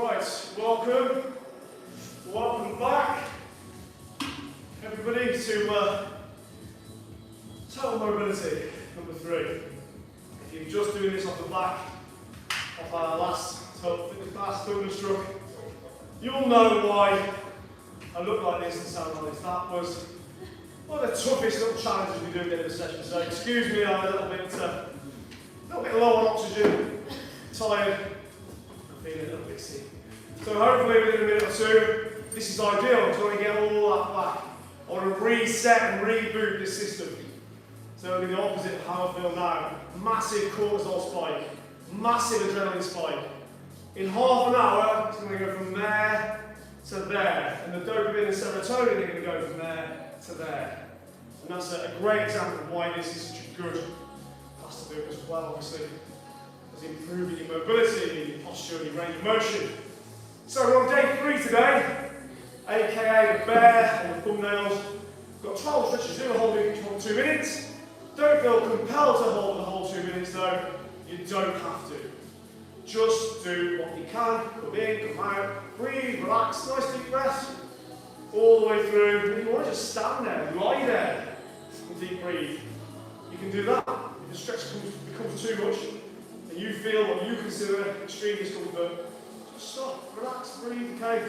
Right, welcome back, everybody, to Total Mobility number 3. If you're just doing this off the back of our last Total Fitness Class, Thunderstruck, you'll know why I look like this and sound like this. That was one of the toughest little challenges we do at the end of the session, so excuse me, I'm a little bit low on oxygen, tired, I'm feeling a little bit sick. So hopefully within a minute or two, this is ideal. I'm trying to get all that back. I want to reset and reboot this system. So it'll be the opposite of how I feel now. Massive cortisol spike, massive adrenaline spike. In half an hour, it's going to go from there to there. And the dopamine and serotonin are going to go from there to there. And that's a great example of why this is such a good class to do as well, obviously. It's improving your mobility, your posture, your range of motion. So we're on day 3 today, aka the bear and the thumbnails. We've got 12 stretches to do, holding each one 2 minutes. Don't feel compelled to hold the whole 2 minutes though, you don't have to. Just do what you can, come in, come out, breathe, relax, nice deep breaths, all the way through. If you want to just stand there, lie there, and deep breathe, you can do that. If the stretch becomes too much, and you feel what you consider extreme discomfort, stop, relax, breathe, okay?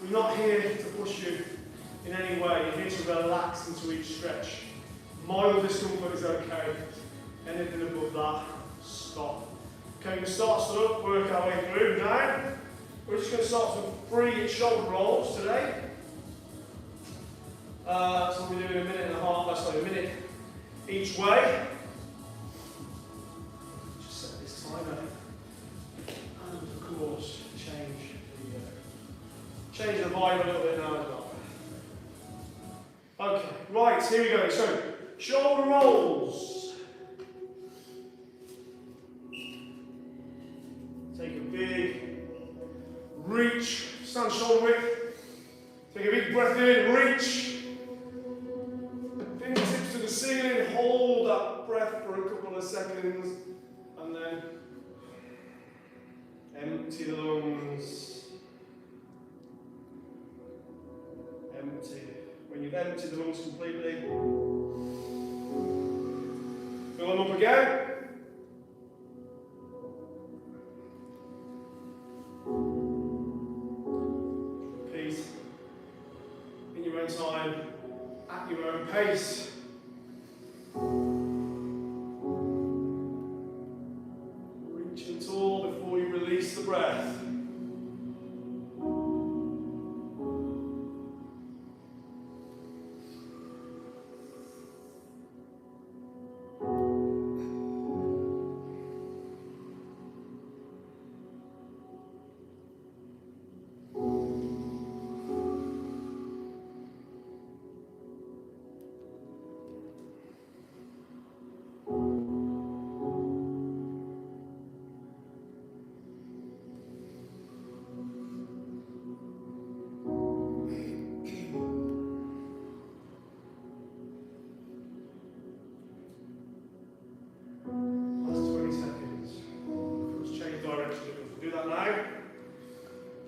We're not here to push you in any way. You're here to relax into each stretch. Mild discomfort is okay. Anything above that, stop. Okay, we start up, work our way through. Now, we're just going to start some free shoulder rolls today. So we'll be doing a minute and a half, a minute each way. Just set this timer. And of course, change the vibe a little bit now as well. Okay, right, here we go. So, shoulder rolls. Take a big reach, stand shoulder width. Take a big breath in, reach. Fingertips to the ceiling, hold that breath for a couple of seconds, and then empty the lungs. Empty. When you've emptied the lungs completely, fill them up again. Repeat in your own time, at your own pace. Reaching tall before you release the breath.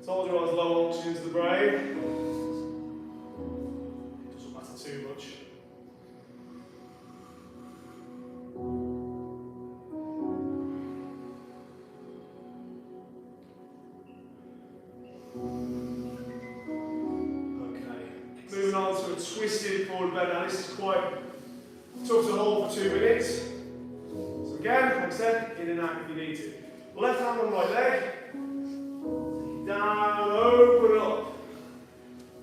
Told you I was low oxygen to the brain. It doesn't matter too much. Okay. Moving on to a twisted forward bend. Now this is quite tough to hold for 2 minutes. So again, like I said, in and out if you need to. Left hand on right leg. Down, open up.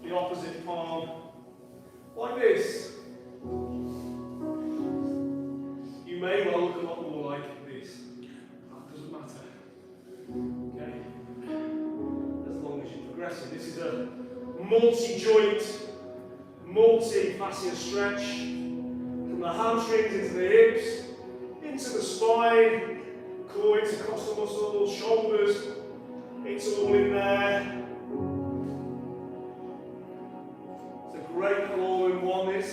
The opposite palm. Like this. You may well look a lot more like this. That doesn't matter. Okay? As long as you're progressing. This is a multi-joint, multi-fascia stretch. From the hamstrings into the hips, into the spine, core, intercostal muscles, shoulders. It's all in there. It's a great all-in-one, this.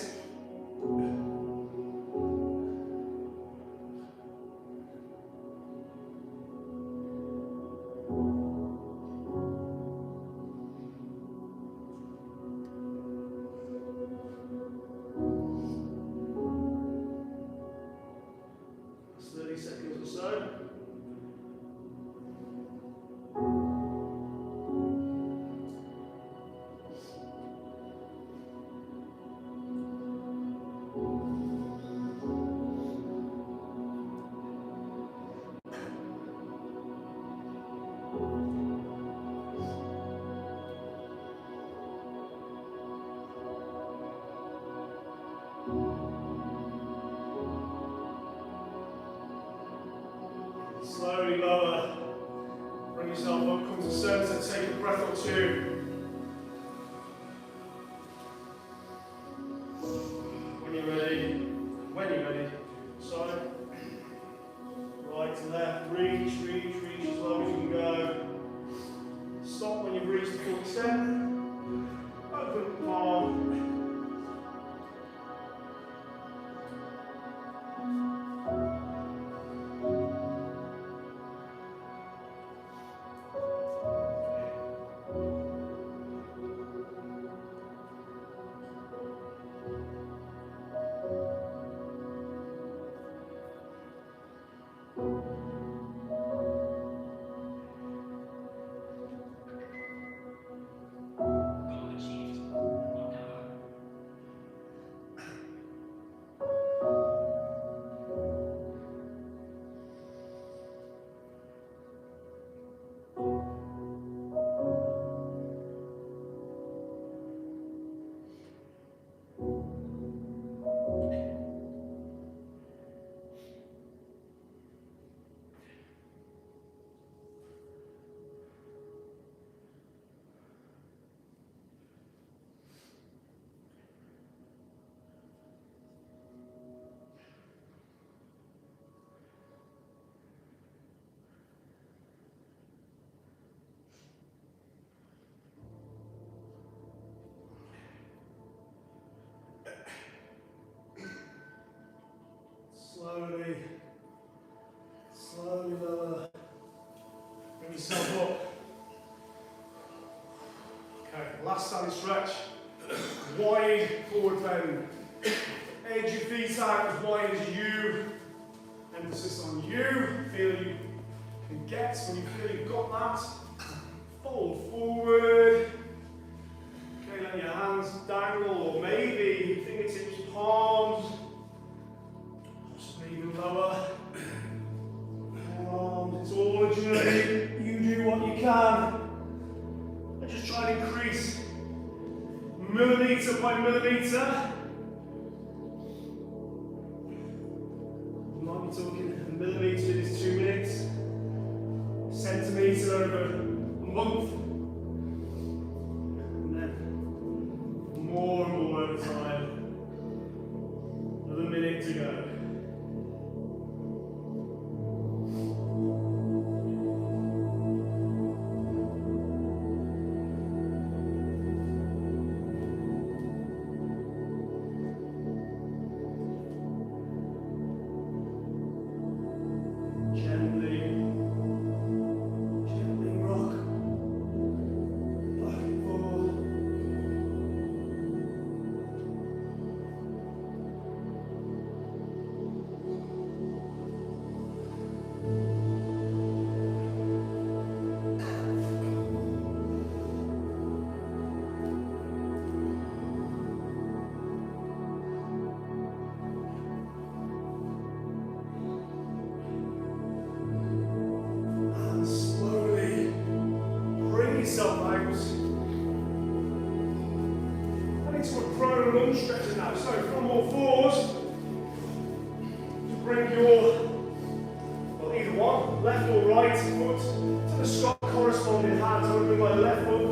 to center, take a breath or two. When you're ready, so right to left, reach as long as you can go. Stop when you've reached the full extent. Open the palm. Slowly lower. Bring yourself up. Okay, last standing stretch. Wide forward bend. Edge your feet out as wide as you. Emphasis on you. Feel you can get when you feel you've got that. Fold forward. Okay, let your hands dangle, or maybe fingertips, palms. Possibly even lower. It's all a journey. You do what you can. And just try and increase millimetre by millimetre. We might be talking a millimetre is 2 minutes, centimetre over a month, and then more and more over time. Another minute to go. Stretching now. So from all fours, to bring your, well, either one, left or right foot to the strong corresponding hand. So I'm going to bring my left foot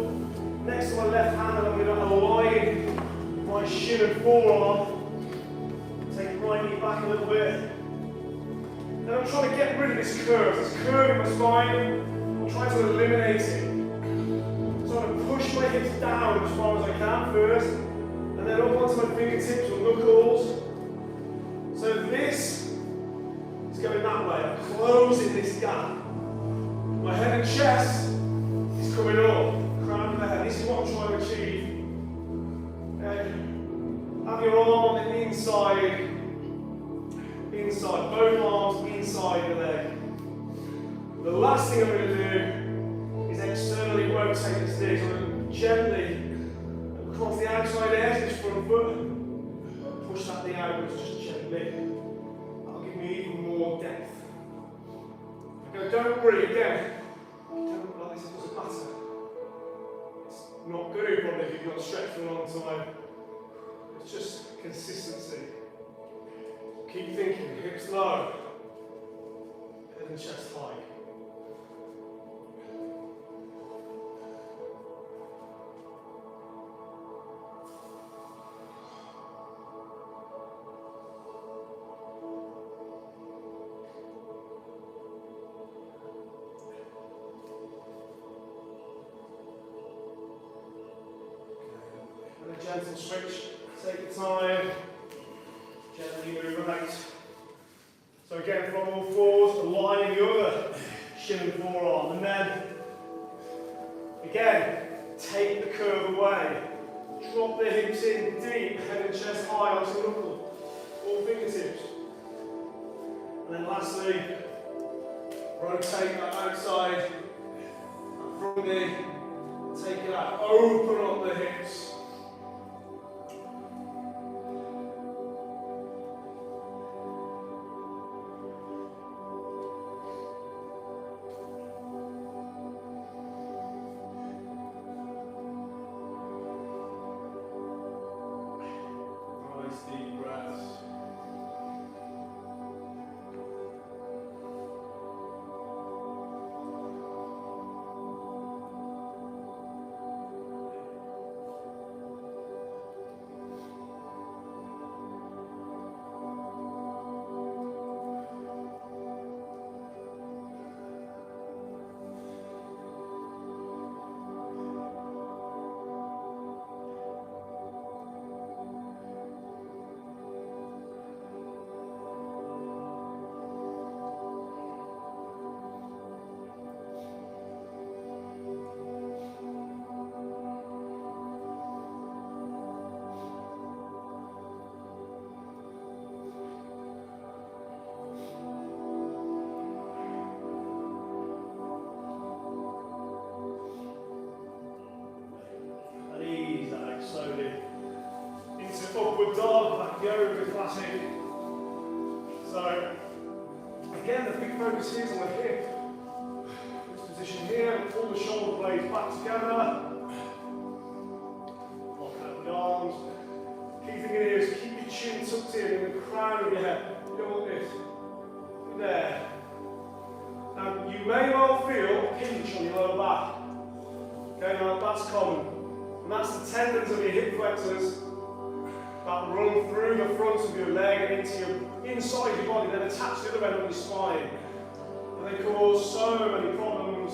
next to my left hand, and I'm going to align my shin and forearm. Take right knee back a little bit. And I'm trying to get rid of this curve. This curve in my spine. I'm trying to eliminate it. So I'm going to push my hips down as far as I can first. And then up onto my fingertips or knuckles. So this is going that way. I'm closing this gap. My head and chest is coming up. Crown of the head. This is what I'm trying to achieve. Have your arm on the inside. Both arms inside the leg. The last thing I'm going to do is externally rotate this knee. So I'm going to gently across the outside edge of this front foot, push that knee outwards just gently. That'll give me even more depth. Okay, don't worry, again, don't look like this, it doesn't matter. It's not good probably if you've not stretched for a long time. It's just consistency. Keep thinking, hips low, head and chest high. a gentle switch. Take your time. Gently move out. So again, from all fours, aligning the other shin and forearm. And then, again, take the curve away. Drop the hips in deep, head and chest high onto the knuckle. All fingertips. And then lastly, rotate that outside, that front knee, take it out, open up the hips. Nice deep breaths. Slowly into upward dog, back yoga classic. So again, the big focus here is on the hip. This position here, pull the shoulder blades back together. Lock out the arms. Key thing here is keep your chin tucked in the crown of your head. You don't want this. There. Now you may well feel a pinch on your lower back. Okay, now that's common. And that's the tendons of your hip flexors that run through the front of your leg and into your inside your body, then attach to the other end of your spine. And they cause so many problems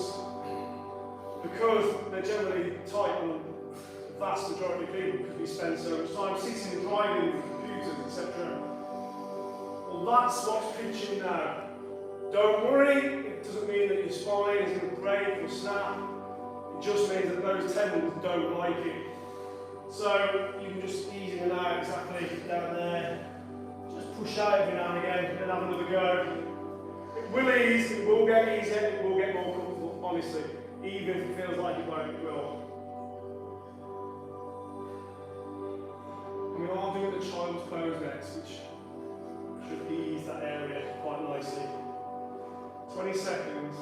because they're generally tight on the vast majority of people because we spend so much time sitting and driving with computers, etc. Well, that's what's pinching now. Don't worry, it doesn't mean that your spine is going to break or snap. It just means that those tendons don't like it. So you can just ease in and out exactly down there. Just push out every now and again and then have another go. It will ease, it will get easier, it will get more comfortable, honestly. Even if it feels like it won't, it will. And we are doing the child's pose next, which should ease that area quite nicely. 20 seconds.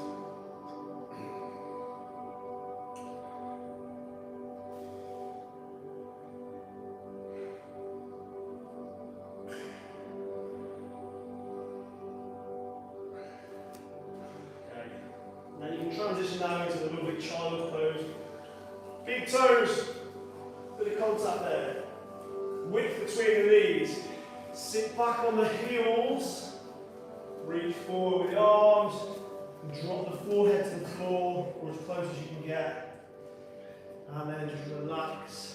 Now you can transition now into the lovely child pose. Big toes, bit of contact there. Width between the knees. Sit back on the heels. Reach forward with the arms. Drop the forehead to the floor, or as close as you can get. And then just relax.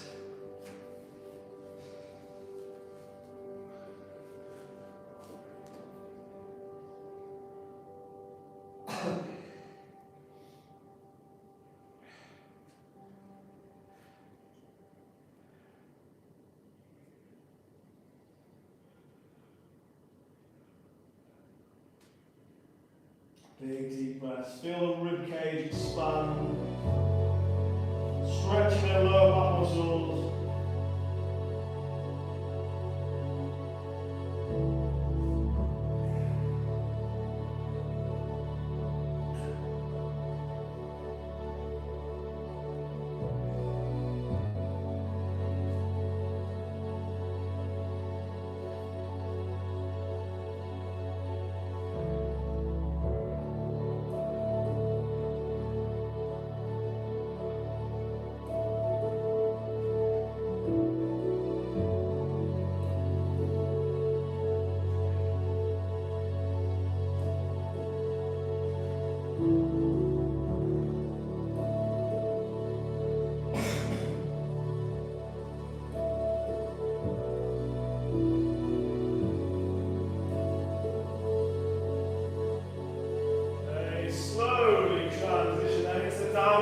Big deep breaths. Feel the rib cage expand. Stretching the lower back muscles.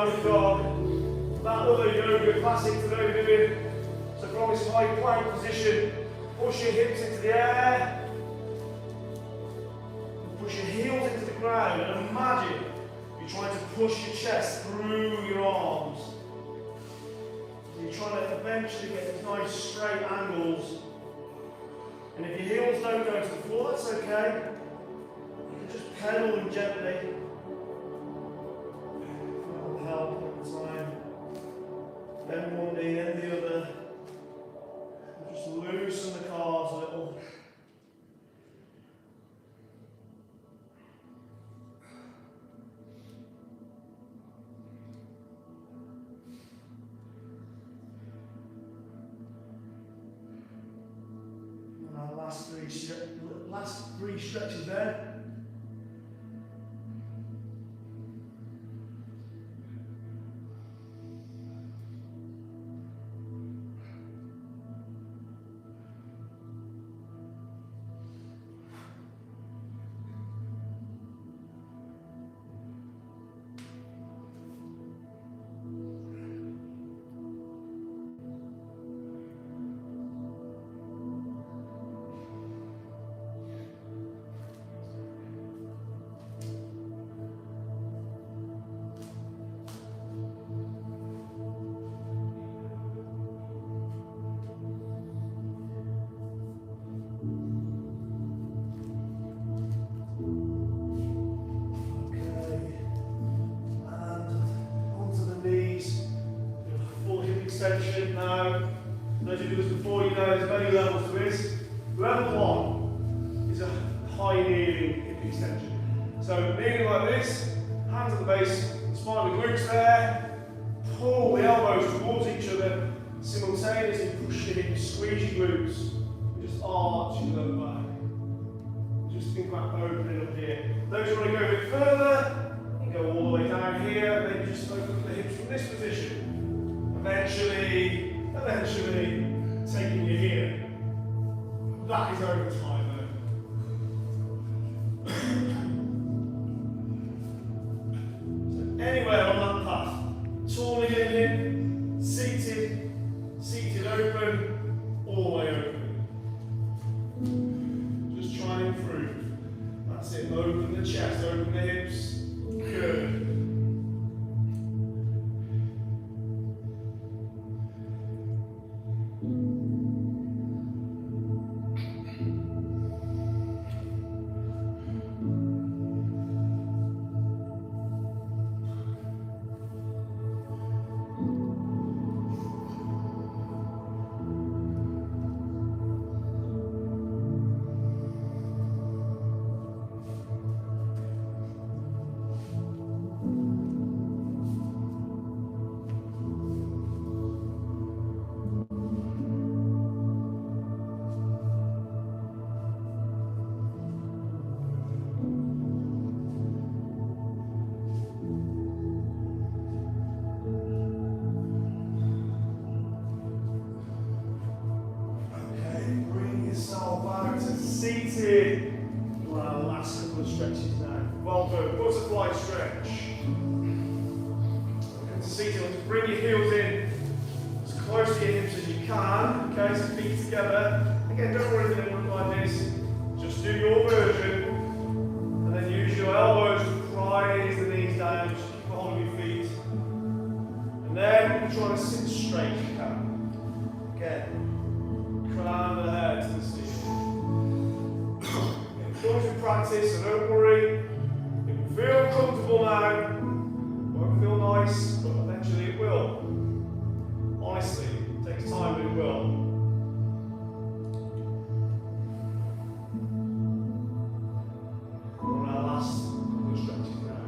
downward dog. That other yoga classic today we're doing. So from this high plank position, push your hips into the air. Push your heels into the ground and imagine you're trying to push your chest through your arms. So you're trying to eventually get these nice straight angles. And if your heels don't go to the floor, that's okay. You can just pedal them gently. That will help at the time. Then one knee, then the other. And just loosen the calves a little. Last three stretches there. Extension now. Those who do this before, you know there's many levels to this. Level 1 is a high kneeling hip extension. So kneeling like this, hands at the base, spine the glutes there, pull the elbows towards each other, simultaneously push your hips, squeeze your glutes, and just arch your lower back. Just think about opening up here. Those who want to go a bit further, you go all the way down here, and then just open up the hips from this position. Eventually taking you here. That is over time though. So anywhere on that path. Tawny in, seated open, all the way open. Just try and improve. That's it, open the chest, open the hips. Good. Seated. Well, last couple of stretches now. Well done. Butterfly stretch. Come to seated. Let's bring your heels in as close to your hips as you can. Okay, so feet together. Again, don't worry if they look like this. Just do your version. And then use your elbows to prise the knees down. Just keep hold of your feet. And then try to sit straight if you can. Again, crown the head to the seat. As we practice, so don't worry. It will feel comfortable now. It won't feel nice, but eventually it will. Honestly, it takes time, but it will. We're on our last couple of stretches now.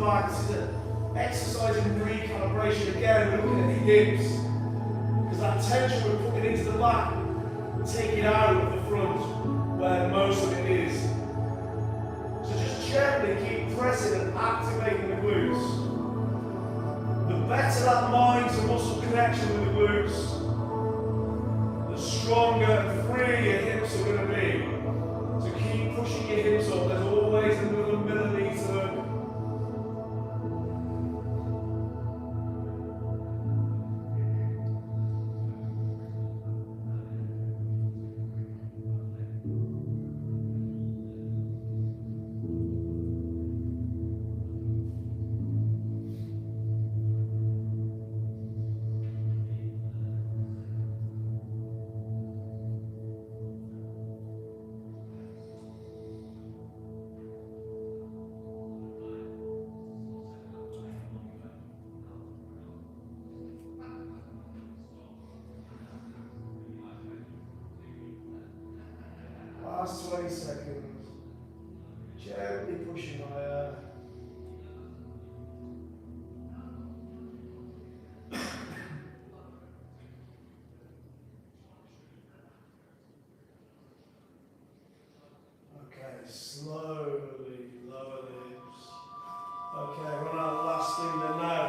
back. This is an exercise in recalibration. Again, we're looking at the hips. Because that tension we're putting into the back, take it out of the front, where most of it is. So just gently keep pressing and activating the glutes. The better that mind to muscle connection with the glutes, the stronger and freer your hips are going to be. So keep pushing your hips up. There's always another millimetre. Last 20 seconds. Gently pushing higher. Okay, slowly lower the hips. Okay, run out the last thing then now.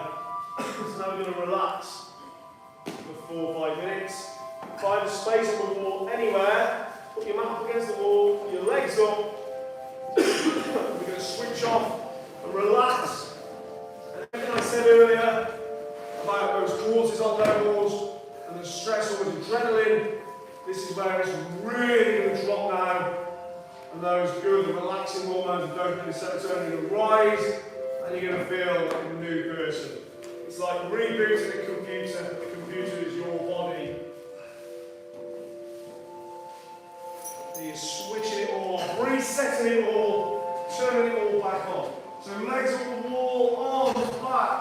So now we're going to relax for 4 or 5 minutes. Find a space on the wall anywhere. Put your mat up against the wall, your legs up. We're going to switch off and relax. And everything I said earlier about those cortisol levels and the stress or adrenaline, this is where it's really going to drop now. And those good, relaxing hormones of dopamine and serotonin are going to rise, and you're going to feel like a new person. It's like rebooting a computer. The computer is your body. You're switching it all off, resetting it all, turning it all back on. So legs on the wall, arms back.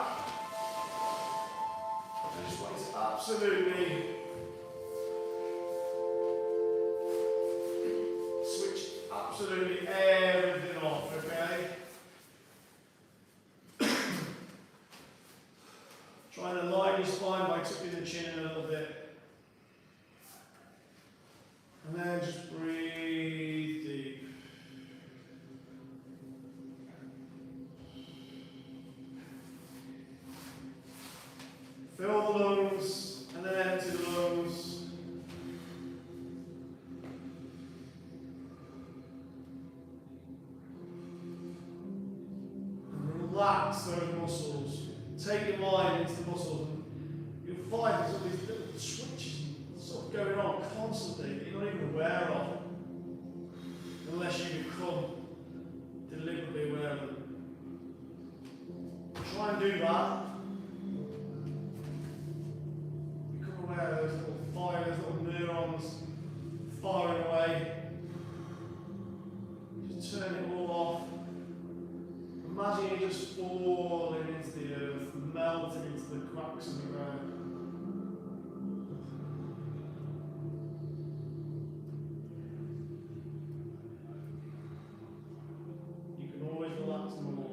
I just want to absolutely switch absolutely everything off, okay? Trying to line your spine by tucking the chin in a little bit. And then just breathe deep. Fill the lungs and then empty the lungs. And relax those muscles. Take your mind into the muscles, and you'll find there's all these little switches sort of going on constantly that you're not even aware of, unless you become deliberately aware of them. Try and do that. Become aware of those little fires, little neurons firing away. Just turn it all off. Imagine you just falling into the earth, melting into the cracks in the ground. You can always relax more.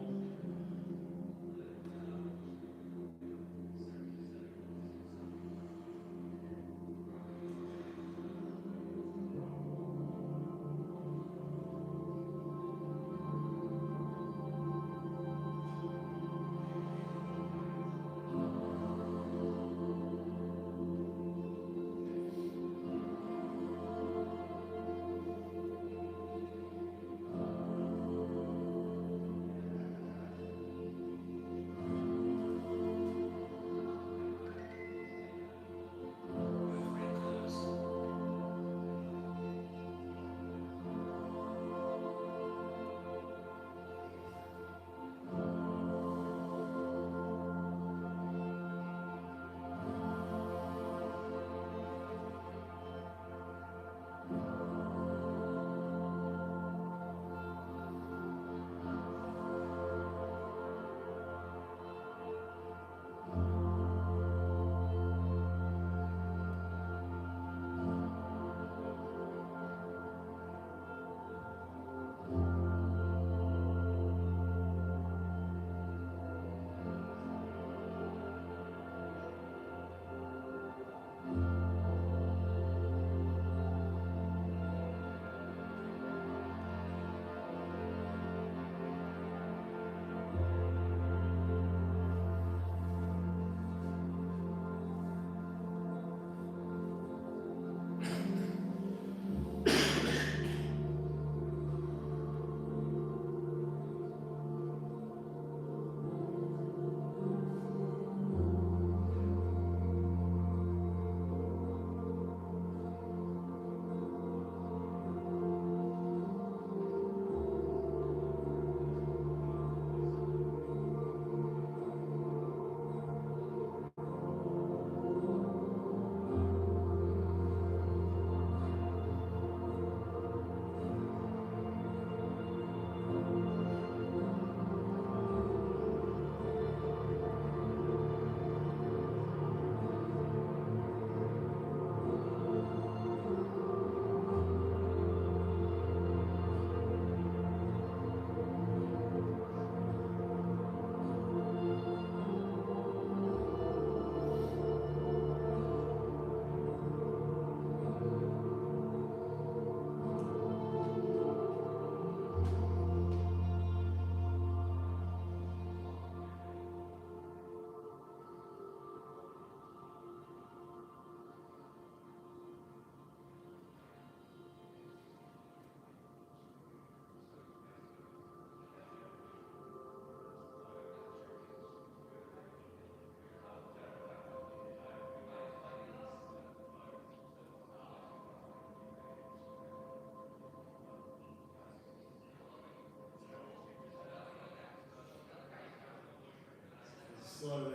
slowly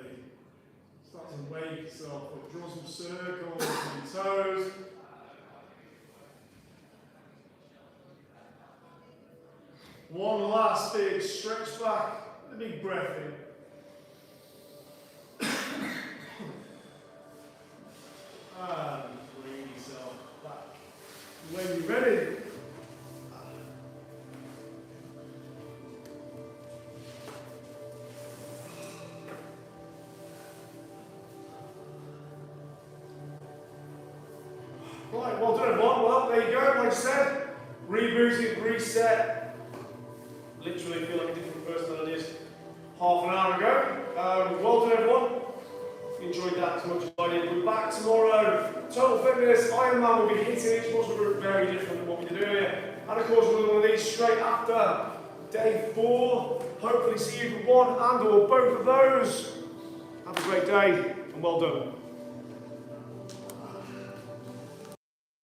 start to wake yourself up. Draw some circles with your toes. One last big stretch back, a big breath in. And bring yourself back. When you're ready, right, well done everyone. Well, there you go, like I said, rebooted, reset. Literally feel like a different person than I did half an hour ago. Well done everyone. If you enjoyed that as much as I did, we're back tomorrow. Total Fitness, Ironman will be hitting each muscle group very different than what we did earlier. And of course we'll do one of these straight after day 4. Hopefully see you for one and or both of those. Have a great day and well done.